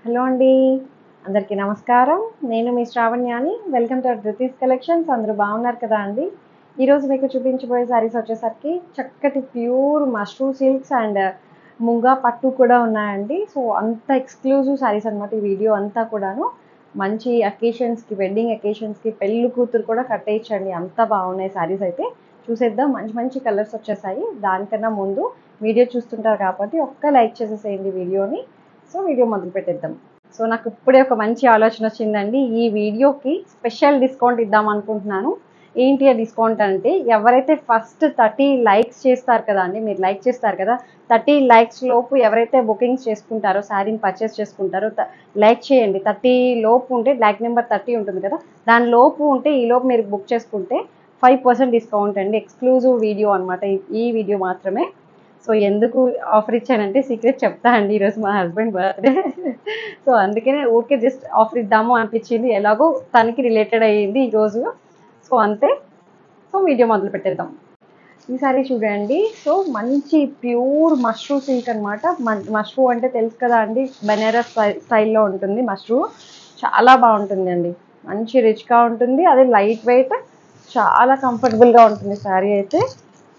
Hello అండి. అందరికీ నమస్కారం. నేను మీ శ్రావణ్యాని. Welcome to Dhruti's collections. అందరూ బాగున్నారు కదా అండి. ఈరోజు మీకు చూపించబోయే సారీస్ వచ్చేసరికి చక్కటి pure mashru silks and munga పట్టు కూడా ఉన్నాయండి. సో అంత ఎక్స్క్లూజివ్ సారీస్ అనమాట ఈ వీడియో అంతా కూడాను. మంచి అకేషన్స్కి, వెడ్డింగ్ అకేషన్స్కి, పెళ్ళి కూతురు కూడా కట్టేయచ్చండి. అంత బాగున్నాయి సారీస్ అయితే. చూసేద్దాం. మంచి మంచి కలర్స్ వచ్చేసాయి. దానికన్నా ముందు వీడియో చూస్తుంటారు కాబట్టి ఒక్క లైక్ చేసేసేయండి వీడియోని. సో వీడియో మొదలు పెట్టేద్దాం. సో నాకు ఇప్పుడే ఒక మంచి ఆలోచన వచ్చిందండి. ఈ వీడియోకి స్పెషల్ డిస్కౌంట్ ఇద్దాం అనుకుంటున్నాను. ఏంటి ఆ డిస్కౌంట్ అంటే, ఎవరైతే ఫస్ట్ 30 లైక్స్ చేస్తారు కదా అండి, మీరు లైక్ చేస్తారు కదా, 30 లైక్స్ లోపు ఎవరైతే బుకింగ్స్ చేసుకుంటారో, శారీని పర్చేస్ చేసుకుంటారో, లైక్ చేయండి. 30 లోపు ఉంటే, లైక్ నెంబర్ 30 ఉంటుంది కదా, దాని లోపు ఉంటే, ఈ లోపు మీరు బుక్ చేసుకుంటే 5% డిస్కౌంట్ అండి. ఎక్స్క్లూజివ్ వీడియో అనమాట ఈ వీడియో మాత్రమే. సో ఎందుకు ఆఫర్ ఇచ్చానంటే సీక్రెట్ చెప్తా అండి. ఈరోజు మా హస్బెండ్ బర్త్డే. సో అందుకనే ఊరికే జస్ట్ ఆఫర్ ఇద్దాము అనిపించింది. ఎలాగో తనకి రిలేటెడ్ అయ్యింది ఈరోజు. సో అంతే. సో వీడియో మొదలు పెట్టేద్దాం. ఈ సారీ చూడండి. సో మంచి ప్యూర్ మష్రూ సిల్క్ అనమాట. మష్రూ అంటే తెలుసు కదా అండి, బెనారస్ స్టైల్లో ఉంటుంది మష్రూ. చాలా బాగుంటుంది అండి. మంచి రిచ్గా ఉంటుంది. అదే లైట్ వెయిట్, చాలా కంఫర్టబుల్గా ఉంటుంది శారీ అయితే.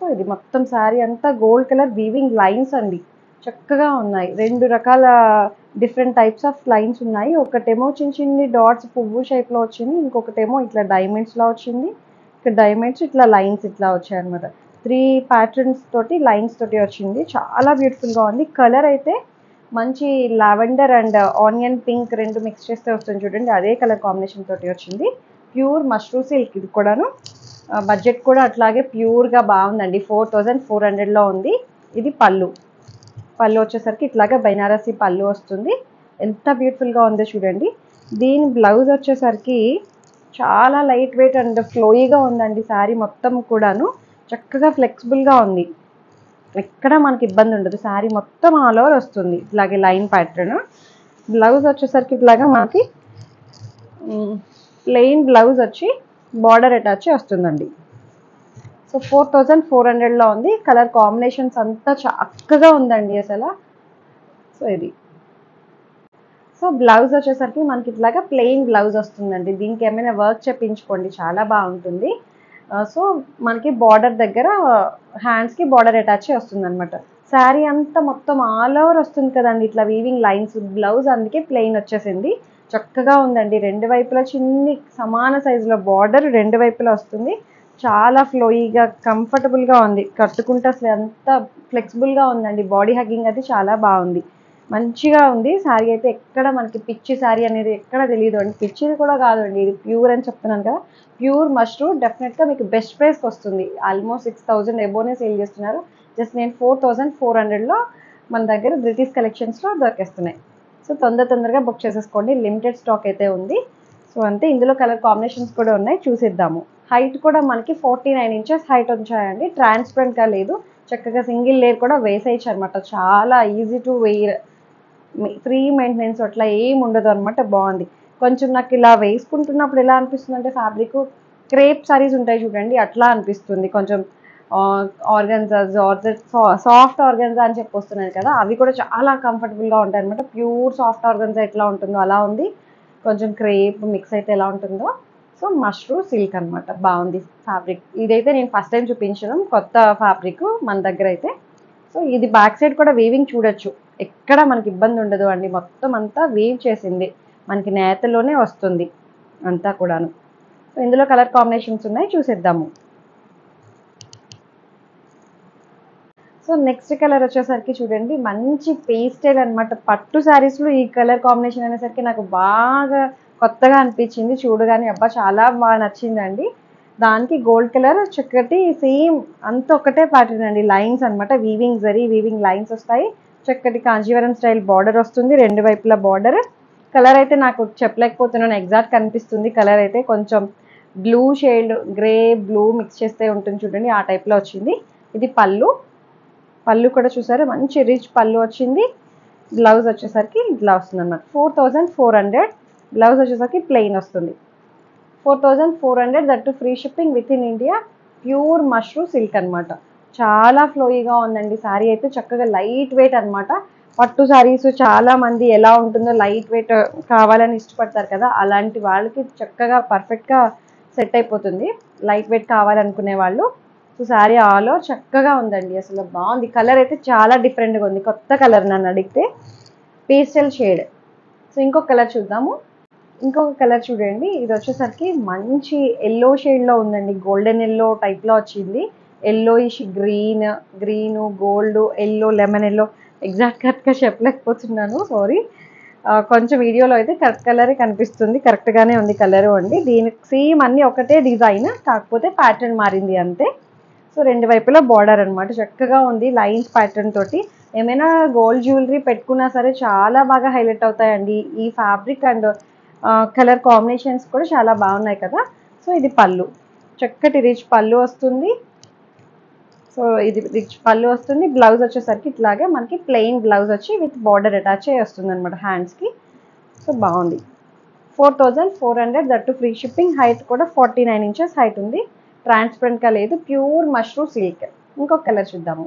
సో ఇది మొత్తం శారీ అంతా గోల్డ్ కలర్ వీవింగ్ లైన్స్ అండి. చక్కగా ఉన్నాయి. 2 రకాల డిఫరెంట్ టైప్స్ ఆఫ్ లైన్స్ ఉన్నాయి. ఒకటేమో చిన్న చిన్ని డాట్స్ పువ్వు షేప్లో వచ్చింది. ఇంకొకటేమో ఇట్లా డైమండ్స్లా వచ్చింది. ఇక్కడ డైమండ్స్ ఇట్లా లైన్స్ ఇట్లా వచ్చాయి అనమాట. 3 ప్యాటర్న్స్ తోటి, లైన్స్ తోటి వచ్చింది. చాలా బ్యూటిఫుల్గా ఉంది. కలర్ అయితే మంచి లావెండర్ అండ్ ఆనియన్ పింక్ రెండు మిక్స్ చేస్తే వస్తుంది చూడండి, అదే కలర్ కాంబినేషన్ తోటి వచ్చింది. ప్యూర్ మష్రూ సిల్క్ ఇది కూడాను. బడ్జెట్ కూడా అట్లాగే ప్యూర్గా బాగుందండి. 4400లో ఉంది. ఇది పళ్ళు. పళ్ళు వచ్చేసరికి ఇట్లాగా బెనారసి పళ్ళు వస్తుంది. ఎంత బ్యూటిఫుల్గా ఉందో చూడండి. దీని బ్లౌజ్ వచ్చేసరికి చాలా లైట్ వెయిట్ అండ్ ఫ్లోయిగా ఉందండి. శారీ మొత్తం కూడాను చక్కగా ఫ్లెక్సిబుల్గా ఉంది. ఎక్కడ మనకి ఇబ్బంది ఉండదు. శారీ మొత్తం ఆల్ ఓవర్ వస్తుంది ఇట్లాగే లైన్ ప్యాటర్న్. బ్లౌజ్ వచ్చేసరికి ఇట్లాగా మనకి ప్లెయిన్ బ్లౌజ్ వచ్చి బార్డర్ అటాచ్ వస్తుందండి. సో 4400లో ఉంది. కలర్ కాంబినేషన్స్ అంతా చక్కగా ఉందండి అసలు. సో ఇది. సో బ్లౌజ్ వచ్చేసరికి మనకి ఇట్లాగా ప్లెయిన్ బ్లౌజ్ వస్తుందండి. దీనికి ఏమైనా వర్క్ చేయించుకోండి, చాలా బాగుంటుంది. సో మనకి బార్డర్ దగ్గర హ్యాండ్స్కి బార్డర్ అటాచ్ వస్తుంది అనమాట. శారీ అంతా మొత్తం ఆల్ ఓవర్ వస్తుంది కదండి ఇట్లా వీవింగ్ లైన్స్. బ్లౌజ్ అందుకే ప్లెయిన్ వచ్చేసింది. చక్కగా ఉందండి. రెండు వైపులా చిన్ని సమాన సైజులో బార్డర్ రెండు వైపులా వస్తుంది. చాలా ఫ్లోయిగా కంఫర్టబుల్గా ఉంది. కట్టుకుంటే అసలు ఎంత ఫ్లెక్సిబుల్గా ఉందండి. బాడీ హగ్గింగ్ అయితే చాలా బాగుంది. మంచిగా ఉంది శారీ అయితే. ఎక్కడ మనకి పిచ్చి శారీ అనేది ఎక్కడ తెలియదు అండి. పిచ్చిది కూడా కాదండి, ఇది ప్యూర్ అని చెప్తున్నాను కదా. ప్యూర్ మష్రూ డెఫినెట్గా మీకు బెస్ట్ ప్రైస్కి వస్తుంది. ఆల్మోస్ట్ 6000 ఎబోనే సేల్ చేస్తున్నారు. జస్ట్ నేను 4400లో మన దగ్గర బ్రిటిష్ కలెక్షన్స్లో దొరికేస్తున్నాయి. సో తొందరగా బుక్ చేసేసుకోండి. లిమిటెడ్ స్టాక్ అయితే ఉంది. సో అంతే. ఇందులో కలర్ కాంబినేషన్స్ కూడా ఉన్నాయి, చూసేద్దాము. హైట్ కూడా మనకి 49 ఇంచెస్ హైట్ వచ్చాయండి. ట్రాన్స్పరెంట్గా లేదు. చక్కగా సింగిల్ లేయర్ కూడా వేసేయచ్చు అనమాట. చాలా easy to wear. Free maintenance అట్లా ఏమి ఉండదు అనమాట. బాగుంది. కొంచెం నాకు ఇలా వేసుకుంటున్నప్పుడు ఎలా అనిపిస్తుంది అంటే, ఫ్యాబ్రిక్ క్రేప్ సారీస్ ఉంటాయి చూడండి, అట్లా అనిపిస్తుంది. కొంచెం ఆర్గన్జా, జార్జెట్, సాఫ్ట్ ఆర్గన్జా అని చెప్పి వస్తున్నాయి కదా, అవి కూడా చాలా కంఫర్టబుల్గా ఉంటాయి అనమాట. ప్యూర్ సాఫ్ట్ ఆర్గన్జా ఎట్లా ఉంటుందో అలా ఉంది. కొంచెం క్రేప్ మిక్స్ అయితే ఎలా ఉంటుందో. సో మష్రూ సిల్క్ అనమాట. బాగుంది ఫ్యాబ్రిక్. ఇదైతే నేను ఫస్ట్ టైం చూపించడం, కొత్త ఫ్యాబ్రిక్ మన దగ్గర అయితే. సో ఇది బ్యాక్ సైడ్ కూడా వీవింగ్ చూడొచ్చు. ఎక్కడ మనకి ఇబ్బంది ఉండదు అండి. మొత్తం అంతా వీవ్ చేసింది. మనకి నేతలోనే వస్తుంది అంతా కూడాను. సో ఇందులో కలర్ కాంబినేషన్స్ ఉన్నాయి, చూసేద్దాము. సో నెక్స్ట్ కలర్ వచ్చేసరికి చూడండి, మంచి పేస్టల్ అనమాట. పట్టు శారీస్లో ఈ కలర్ కాంబినేషన్ అనేసరికి నాకు బాగా కొత్తగా అనిపించింది. చూడగానే అబ్బా చాలా బాగా నచ్చిందండి. దానికి గోల్డ్ కలర్ చక్కటి సేమ్ అంత ఒకటే ప్యాటర్న్ అండి. లైన్స్ అనమాట. వీవింగ్ జరీ వీవింగ్ లైన్స్ వస్తాయి. చక్కటి కాంజీవరం స్టైల్ బార్డర్ వస్తుంది రెండు వైపులా బార్డర్. కలర్ అయితే నాకు చెప్పలేకపోతున్నాను, ఎగ్జాక్ట్ కనిపిస్తుంది. కలర్ అయితే కొంచెం blue shade, grey blue mix చేస్తే ఉంటుంది చూడండి, ఆ టైప్లో వచ్చింది. ఇది పళ్ళు. పళ్ళు కూడా చూసారా, మంచి రిచ్ పళ్ళు వచ్చింది. బ్లౌజ్ వచ్చేసరికి ఇట్లా వస్తుంది అన్నమాట. 4400. బ్లౌజ్ వచ్చేసరికి ప్లెయిన్ వస్తుంది. 4400, that free shipping with in India. Pure mashru silk అనమాట. చాలా ఫ్లోయిగా ఉందండి శారీ అయితే. చక్కగా లైట్ వెయిట్ అనమాట. పట్టు సారీస్ చాలా మంది ఎలా ఉంటుందో లైట్ వెయిట్ కావాలని ఇష్టపడతారు కదా, అలాంటి వాళ్ళకి చక్కగా పర్ఫెక్ట్గా సెట్ అయిపోతుంది. లైట్ వెయిట్ కావాలనుకునే వాళ్ళు. సో శారీ ఆల్ ఓవర్ చక్కగా ఉందండి, అసలు బాగుంది. కలర్ అయితే చాలా డిఫరెంట్గా ఉంది, కొత్త కలర్ నన్ను అడిగితే, పేస్టల్ షేడ్. సో ఇంకొక కలర్ చూద్దాము. ఇంకొక కలర్ చూడండి, ఇది వచ్చేసరికి మంచి ఎల్లో షేడ్లో ఉందండి, గోల్డెన్ ఎల్లో టైప్లో వచ్చింది. Yellowish green gold yellow lemon yellow, exact కరెక్ట్గా చెప్పలేకపోతున్నాను, సారీ. కొంచెం వీడియోలో అయితే కరెక్ట్ కలరే కనిపిస్తుంది, కరెక్ట్గానే ఉంది కలరు అండి. దీనికి సేమ్ అన్నీ ఒకటే డిజైన్, కాకపోతే ప్యాటర్న్ మారింది అంతే. సో రెండు వైపులా బార్డర్ అనమాట, చక్కగా ఉంది లైన్స్ ప్యాటర్న్ తోటి. ఏమైనా గోల్డ్ జ్యువెలరీ పెట్టుకున్నా సరే చాలా బాగా హైలైట్ అవుతాయండి. ఈ ఫ్యాబ్రిక్ అండ్ కలర్ కాంబినేషన్స్ కూడా చాలా బాగున్నాయి కదా. సో ఇది పళ్ళు, చక్కటి రిచ్ పళ్ళు వస్తుంది. సో ఇది రిచ్ పళ్ళు వస్తుంది. బ్లౌజ్ వచ్చేసరికి ఇట్లాగే మనకి ప్లెయిన్ బ్లౌజ్ వచ్చి విత్ బార్డర్ అటాచ్ అయ్యి వస్తుంది అనమాట హ్యాండ్స్కి. సో బాగుంది. 4400, దట్టు ఫ్రీ షిప్పింగ్. హైట్ కూడా 49 ఇంచెస్ హైట్ ఉంది. ట్రాన్స్పరెంట్గా లేదు, ప్యూర్ మష్రూమ్ సిల్క్. ఇంకొక కలర్ చూద్దాము.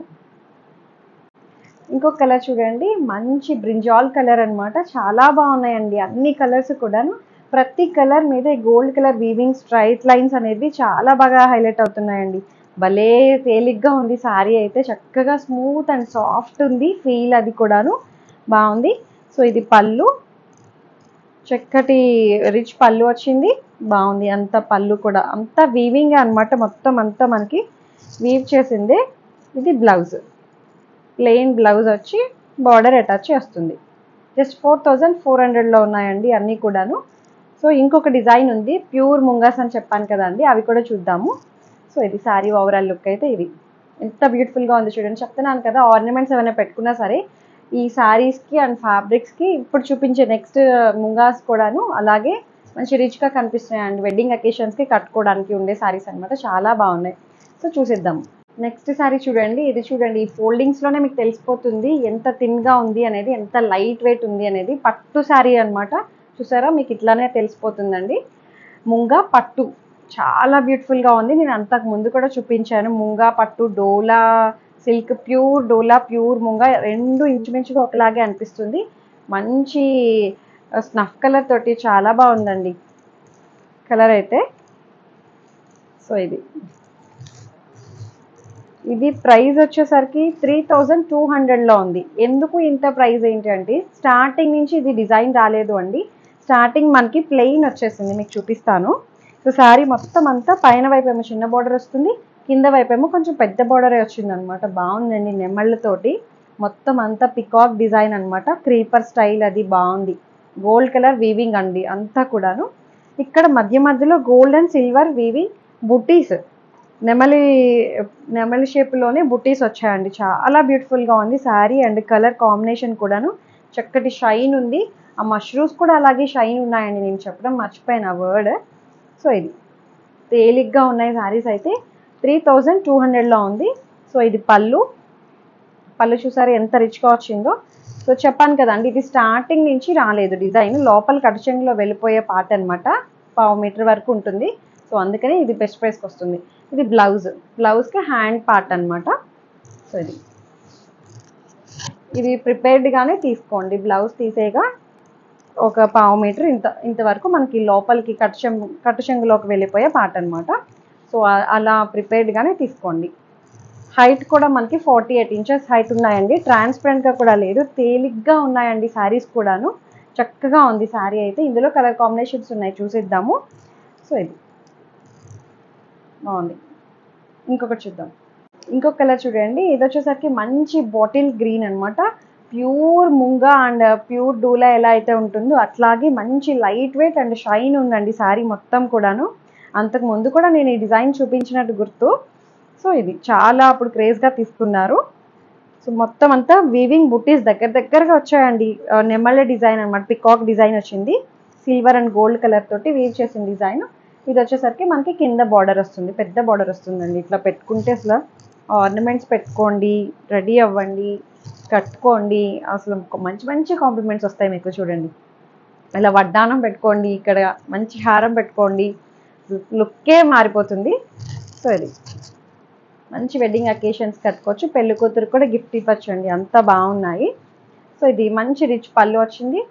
ఇంకొక కలర్ చూడండి, మంచి బ్రింజాల్ కలర్ అనమాట, చాలా బాగున్నాయండి అన్ని కలర్స్ కూడాను. ప్రతి కలర్ మీద gold colour weaving straight lines అనేది చాలా బాగా హైలైట్ అవుతున్నాయండి. భలే తేలిగ్గా ఉంది శారీ అయితే, చక్కగా స్మూత్ అండ్ సాఫ్ట్ ఉంది ఫీల్, అది కూడాను బాగుంది. సో ఇది పళ్ళు, చక్కటి రిచ్ పళ్ళు వచ్చింది, బాగుంది. అంత పళ్ళు కూడా అంతా వీవింగ్ అనమాట, మొత్తం అంతా మనకి వీవ్ చేసిందే. ఇది బ్లౌజ్, ప్లెయిన్ బ్లౌజ్ వచ్చి బార్డర్ అటాచ్ వస్తుంది. జస్ట్ 4400లో ఉన్నాయండి అన్నీ కూడాను. సో ఇంకొక డిజైన్ ఉంది, ప్యూర్ ముంగాస్ అని చెప్పాను కదండి, అవి కూడా చూద్దాము. సో ఇది శారీ ఓవరాల్ లుక్ అయితే ఇది. ఎంత బ్యూటిఫుల్గా ఉంది చూడండి. చెప్తున్నాను కదా, ఆర్నమెంట్స్ ఏమైనా పెట్టుకున్నా సరే ఈ శారీస్కి అండ్ ఫ్యాబ్రిక్స్కి ఇప్పుడు చూపించే నెక్స్ట్ ముంగాస్ కూడాను అలాగే మంచి రిచ్గా కనిపిస్తున్నాయండి. వెడ్డింగ్ అకేషన్స్కి కట్టుకోవడానికి ఉండే శారీస్ అనమాట, చాలా బాగున్నాయి. సో చూసేద్దాము. నెక్స్ట్ శారీ చూడండి, ఇది చూడండి, ఈ ఫోల్డింగ్స్లోనే మీకు తెలిసిపోతుంది ఎంత థిన్గా ఉంది అనేది, ఎంత లైట్ వెయిట్ ఉంది అనేది. పట్టు శారీ అనమాట, చూసారా, మీకు ఇట్లానే తెలిసిపోతుందండి. ముంగా పట్టు చాలా బ్యూటిఫుల్గా ఉంది. నేను అంతకు ముందు కూడా చూపించాను, ముంగా పట్టు, డోలా సిల్క్, ప్యూర్ డోలా, ప్యూర్ ముంగా, రెండు ఇంచుమించుగా ఒకలాగే అనిపిస్తుంది. మంచి స్నఫ్ కలర్ తోటి చాలా బాగుందండి కలర్ అయితే. సో ఇది ప్రైస్ వచ్చేసరికి 3200లో ఉంది. ఎందుకు ఇంత ప్రైస్ ఏంటంటే, స్టార్టింగ్ నుంచి ఇది డిజైన్ రాలేదు అండి. స్టార్టింగ్ మనకి ప్లెయిన్ వచ్చేసింది, మీకు చూపిస్తాను. సో శారీ మొత్తం అంతా పైన వైపు ఏమో చిన్న బార్డర్ వస్తుంది, కింద వైపు ఏమో కొంచెం పెద్ద బార్డరే వచ్చింది అనమాట. బాగుందండి, నెమళ్ళతోటి మొత్తం అంతా పికాక్ డిజైన్ అనమాట, క్రీపర్ స్టైల్, అది బాగుంది. గోల్డ్ కలర్ వీవింగ్ అండి అంతా కూడాను. ఇక్కడ మధ్య మధ్యలో గోల్డ్ అండ్ సిల్వర్ వీవింగ్ బుటీస్, నెమలి షేప్లోనే బుటీస్ వచ్చాయండి. చాలా బ్యూటిఫుల్గా ఉంది శారీ అండ్ కలర్ కాంబినేషన్ కూడాను. చక్కటి షైన్ ఉంది. ఆ మష్రూమ్స్ కూడా అలాగే షైన్ ఉన్నాయండి, నేను చెప్పడం మర్చిపోయిన వర్డ్. సో ఇది తేలిగ్గా ఉన్నాయి శారీస్ అయితే. 3200లో ఉంది. సో ఇది పళ్ళు చూసారు ఎంత రిచ్గా వచ్చిందో. సో చెప్పాను కదండి, ఇది స్టార్టింగ్ నుంచి రాలేదు డిజైన్, లోపల కటిచెంగులో వెళ్ళిపోయే పార్ట్ అనమాట, 1/2 మీటర్ వరకు ఉంటుంది. సో అందుకని ఇది బెస్ట్ ప్రైస్కి వస్తుంది. ఇది బ్లౌజ్కి హ్యాండ్ పార్ట్ అనమాట. సో ఇది ప్రిపేర్డ్గానే తీసుకోండి, బ్లౌజ్ తీసేగా ఒక 1/2 మీటర్ ఇంతవరకు మనకి లోపలికి కట్టుచెంగులోకి వెళ్ళిపోయే పార్ట్ అనమాట. సో అలా ప్రిపేర్డ్గానే తీసుకోండి. హైట్ కూడా మనకి 48 ఇంచెస్ హైట్ ఉన్నాయండి. ట్రాన్స్పరెంట్గా కూడా లేదు, తేలిగ్గా ఉన్నాయండి శారీస్ కూడాను. చక్కగా ఉంది శారీ అయితే. ఇందులో కలర్ కాంబినేషన్స్ ఉన్నాయి, చూసేద్దాము. సో ఇది బాగుంది. ఇంకొకటి చూద్దాం. ఇంకొక కలర్ చూడండి, ఇది వచ్చేసరికి మంచి బాటిల్ గ్రీన్ అనమాట. ప్యూర్ ముంగా అండ్ ప్యూర్ డోలా ఎలా అయితే ఉంటుందో అట్లాగే మంచి లైట్ వెయిట్ అండ్ షైన్ ఉందండి శారీ మొత్తం కూడాను. అంతకు ముందు కూడా నేను ఈ డిజైన్ చూపించినట్టు గుర్తు. సో ఇది చాలా అప్పుడు క్రేజ్గా తీసుకున్నారు. సో మొత్తం అంతా వీవింగ్ బుట్టీస్ దగ్గరగా వచ్చాయండి. నెమళ్ళ డిజైన్ అనమాట, పికాక్ డిజైన్ వచ్చింది, సిల్వర్ అండ్ గోల్డ్ కలర్ తోటి వీవ్ చేసిన డిజైన్. ఇది వచ్చేసరికి మనకి కింద బార్డర్ వస్తుంది, పెద్ద బార్డర్ వస్తుందండి. ఇట్లా పెట్టుకుంటే అసలు ఆర్నమెంట్స్ పెట్టుకోండి, రెడీ అవ్వండి, కట్టుకోండి, అసలు మంచి మంచి కాంప్లిమెంట్స్ వస్తాయి మీకు. చూడండి, ఇలా వడ్డానం పెట్టుకోండి, ఇక్కడ మంచి హారం పెట్టుకోండి, లుక్కే మారిపోతుంది. సో ఇది మంచి వెడ్డింగ్ అకేషన్స్ కట్టుకోవచ్చు, పెళ్లి కూతురు కూడా గిఫ్ట్ ఇవ్వచ్చండి, అంత బాగున్నాయి. సో ఇది మంచి రిచ్ పళ్ళు వచ్చింది.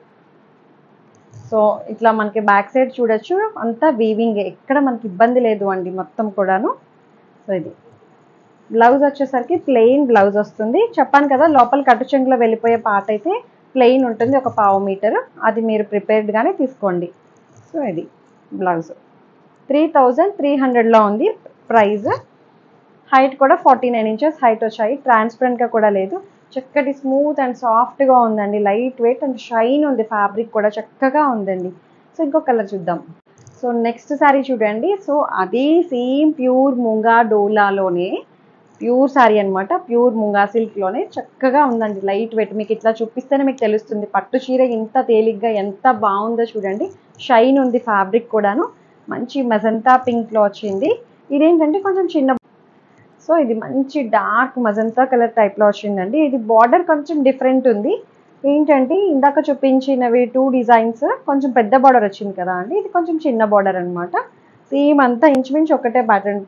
సో ఇట్లా మనకి బ్యాక్ సైడ్ చూడొచ్చు, అంతా వీవింగ్, ఎక్కడ మనకి ఇబ్బంది లేదు అండి మొత్తం కూడాను. సో ఇది బ్లౌజ్ వచ్చేసరికి ప్లెయిన్ బ్లౌజ్ వస్తుంది. చెప్పాను కదా లోపల కట్టు చెంగులో వెళ్ళిపోయే పార్ట్ అయితే ప్లెయిన్ ఉంటుంది, ఒక 1/2 మీటర్. అది మీరు ప్రిపేర్డ్గానే తీసుకోండి. సో ఇది బ్లౌజ్ 3300లో ఉంది ప్రైస్. హైట్ కూడా 49 ఇంచెస్ హైట్ వచ్చాయి. ట్రాన్స్పరెంట్గా కూడా లేదు, చక్కటి స్మూత్ అండ్ సాఫ్ట్గా ఉందండి. లైట్ వెయిట్ అండ్ షైన్ ఉంది, ఫ్యాబ్రిక్ కూడా చక్కగా ఉందండి. సో ఇంకో కలర్ చూద్దాం. సో నెక్స్ట్ శారీ చూడండి. సో అదే సేమ్ ప్యూర్ ముంగా డోలాలోనే ప్యూర్ శారీ అనమాట, ప్యూర్ ముంగా సిల్క్లోనే చక్కగా ఉందండి. లైట్ వెయిట్, మీకు ఇట్లా చూపిస్తేనే మీకు తెలుస్తుంది పట్టు చీర ఇంత తేలిగ్గా ఎంత బాగుందో చూడండి. షైన్ ఉంది ఫ్యాబ్రిక్ కూడాను. మంచి మజంతా పింక్లో వచ్చింది. ఇదేంటంటే కొంచెం చిన్న, సో ఇది మంచి డార్క్ మజంతా కలర్ టైప్లో వచ్చిందండి. ఇది బార్డర్ కొంచెం డిఫరెంట్ ఉంది. ఏంటంటే ఇందాక చూపించినవి 2 డిజైన్స్ కొంచెం పెద్ద బార్డర్ వచ్చింది కదా అండి, ఇది కొంచెం చిన్న బార్డర్ అనమాట. సేమ్ అంతా ఇంచుమించు ఒకటే ప్యాటర్న్.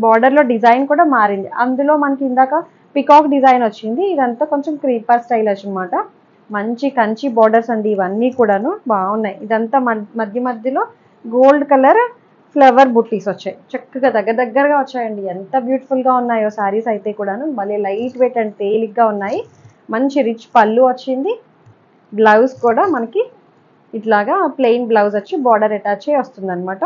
బార్డర్లో డిజైన్ కూడా మారింది. అందులో మనకి ఇందాక పికాక్ డిజైన్ వచ్చింది, ఇదంతా కొంచెం క్రీపర్ స్టైల్ అనమాట. మంచి కంచి బార్డర్స్ అండి ఇవన్నీ కూడాను, బాగున్నాయి. ఇదంతా మధ్య మధ్యలో గోల్డ్ కలర్ ఫ్లవర్ బుట్టీస్ వచ్చాయి, చక్కగా దగ్గరగా వచ్చాయండి. ఎంత బ్యూటిఫుల్గా ఉన్నాయో శారీస్ అయితే కూడాను, మళ్ళీ లైట్ వెయిట్ అండ్ తేలిగ్గా ఉన్నాయి. మంచి రిచ్ పళ్ళు వచ్చింది. బ్లౌజ్ కూడా మనకి ఇట్లాగా ప్లెయిన్ బ్లౌజ్ వచ్చి బార్డర్ అటాచ్ అయ్యి వస్తుంది అనమాట.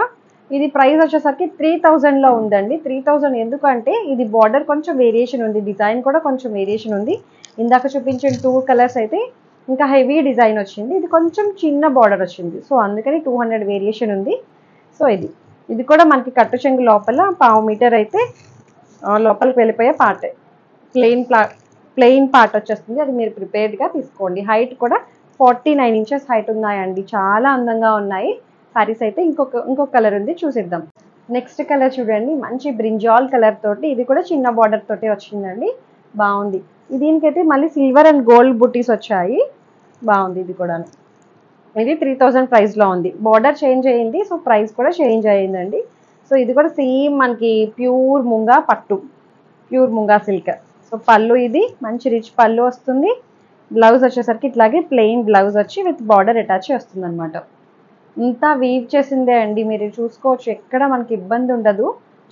ఇది ప్రైస్ వచ్చేసరికి 3000లో ఉందండి. 3000 ఎందుకంటే ఇది బార్డర్ కొంచెం వేరియేషన్ ఉంది, డిజైన్ కూడా కొంచెం వేరియేషన్ ఉంది. ఇందాక చూపించిన 2 కలర్స్ అయితే ఇంకా హెవీ డిజైన్ వచ్చింది, ఇది కొంచెం చిన్న బార్డర్ వచ్చింది. సో అందుకని 200 వేరియేషన్ ఉంది. సో ఇది కూడా మనకి కట్టు చెంగు లోపల 1/2 మీటర్ అయితే లోపలికి వెళ్ళిపోయే పార్ట్, ప్లెయిన్ పార్ట్ వచ్చేస్తుంది. అది మీరు ప్రిపేర్డ్గా తీసుకోండి. హైట్ కూడా 49 ఇంచెస్ హైట్ ఉన్నాయండి, చాలా అందంగా ఉన్నాయి సారీస్ అయితే. ఇంకొక కలర్ ఉంది, చూసిద్దాం. నెక్స్ట్ కలర్ చూడండి, మంచి బ్రింజాల్ కలర్ తోటి, ఇది కూడా చిన్న బార్డర్ తోటి వచ్చిందండి, బాగుంది. దీనికైతే మళ్ళీ సిల్వర్ అండ్ గోల్డ్ బుట్టీస్ వచ్చాయి, బాగుంది. ఇది కూడా ఇది 3000 ప్రైస్లో ఉంది. బార్డర్ చేంజ్ అయ్యింది, సో ప్రైస్ కూడా చేంజ్ అయ్యిందండి. సో ఇది కూడా సేమ్ మనకి ప్యూర్ ముంగా పట్టు, ప్యూర్ ముంగా సిల్క్. సో పళ్ళు ఇది మంచి రిచ్ పళ్ళు వస్తుంది. బ్లౌజ్ వచ్చేసరికి ఇట్లాగే ప్లెయిన్ బ్లౌజ్ వచ్చి విత్ బార్డర్ అటాచ్ వస్తుంది అనమాట. ఇంతా వీవ్ చేసిందే అండి, మీరు చూసుకోవచ్చు, ఎక్కడ మనకి ఇబ్బంది ఉండదు.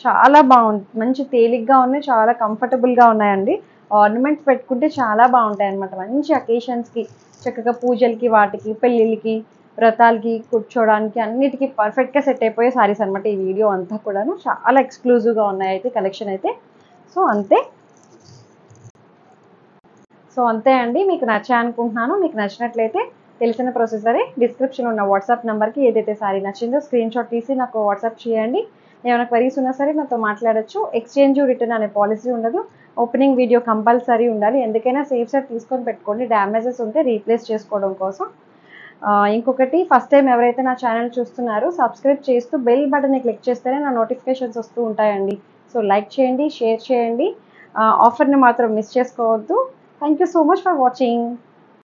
చాలా బాగుంది, మంచి తేలిగ్గా ఉన్నాయి, చాలా కంఫర్టబుల్గా ఉన్నాయండి. ఆర్నమెంట్స్ పెట్టుకుంటే చాలా బాగుంటాయి అనమాట. మంచి అకేషన్స్కి, చక్కగా పూజలకి, వాటికి, పెళ్ళిళ్ళకి, వ్రతాలకి, కూర్చోడానికి అన్నిటికీ పర్ఫెక్ట్గా సెట్ అయిపోయే సారీస్ అనమాట. ఈ వీడియో అంతా కూడాను చాలా ఎక్స్క్లూజివ్గా ఉన్నాయి అయితే కలెక్షన్ అయితే. సో అంతే అండి, మీకు నచ్చాయి అనుకుంటున్నాను. మీకు నచ్చినట్లయితే తెలిసిన ప్రొసెసరే, డిస్క్రిప్షన్ ఉన్న వాట్సాప్ నెంబర్కి ఏదైతే సారీ నచ్చిందో స్క్రీన్ షాట్ తీసి నాకు వాట్సాప్ చేయండి. ఏమైనా క్వరీస్ ఉన్నా సరే నాతో మాట్లాడచ్చు. ఎక్స్చేంజ్ రిటర్న్ అనే పాలసీ ఉండదు. ఓపెనింగ్ వీడియో కంపల్సరీ ఉండాలి, ఎందుకైనా సేఫ్ సైడ్ తీసుకొని పెట్టుకోండి, డ్యామేజెస్ ఉంటే రీప్లేస్ చేసుకోవడం కోసం. ఇంకొకటి, ఫస్ట్ టైం ఎవరైతే నా ఛానల్ చూస్తున్నారో సబ్స్క్రైబ్ చేస్తూ బెల్ బటన్ని క్లిక్ చేస్తేనే నా నోటిఫికేషన్స్ వస్తూ ఉంటాయండి. సో లైక్ చేయండి, షేర్ చేయండి, ఆఫర్ని మాత్రం మిస్ చేసుకోవద్దు. Thank you so much for watching.